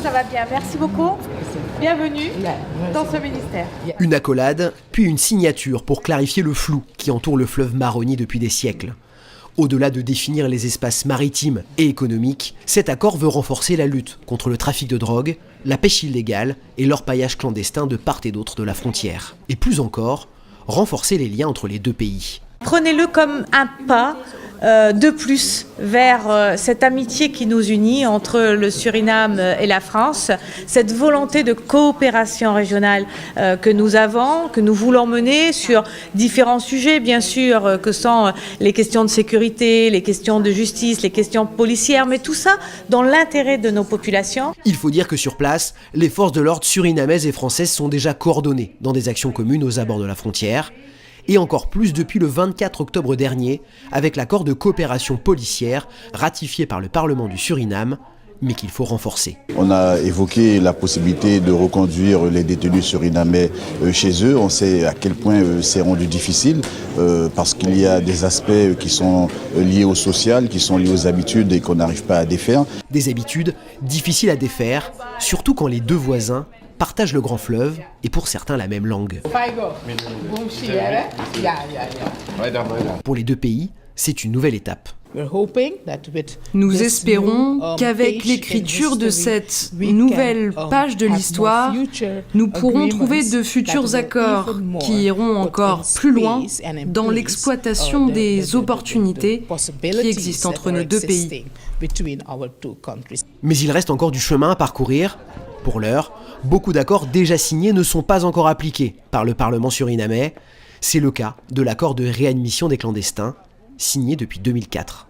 Ça va bien, merci beaucoup. Bienvenue dans ce ministère. Une accolade, puis une signature pour clarifier le flou qui entoure le fleuve Maroni depuis des siècles. Au-delà de définir les espaces maritimes et économiques, cet accord veut renforcer la lutte contre le trafic de drogue, la pêche illégale et l'orpaillage clandestin de part et d'autre de la frontière. Et plus encore, renforcer les liens entre les deux pays. Prenez-le comme un pas de plus vers cette amitié qui nous unit entre le Suriname et la France, cette volonté de coopération régionale que nous avons, que nous voulons mener sur différents sujets, bien sûr, que sont les questions de sécurité, les questions de justice, les questions policières, mais tout ça dans l'intérêt de nos populations. Il faut dire que sur place, les forces de l'ordre surinamaises et françaises sont déjà coordonnées dans des actions communes aux abords de la frontière. Et encore plus depuis le 24 octobre dernier, avec l'accord de coopération policière ratifié par le Parlement du Suriname, mais qu'il faut renforcer. On a évoqué la possibilité de reconduire les détenus surinamais chez eux. On sait à quel point c'est rendu difficile parce qu'il y a des aspects qui sont liés au social, qui sont liés aux habitudes et qu'on n'arrive pas à défaire. Des habitudes difficiles à défaire, surtout quand les deux voisins partagent le grand fleuve et pour certains la même langue. Pour les deux pays, c'est une nouvelle étape. Nous espérons qu'avec l'écriture de cette nouvelle page de l'histoire, nous pourrons trouver de futurs accords qui iront encore plus loin dans l'exploitation des opportunités qui existent entre nos deux pays. Mais il reste encore du chemin à parcourir. Pour l'heure, beaucoup d'accords déjà signés ne sont pas encore appliqués par le Parlement surinamais. C'est le cas de l'accord de réadmission des clandestins, signé depuis 2004.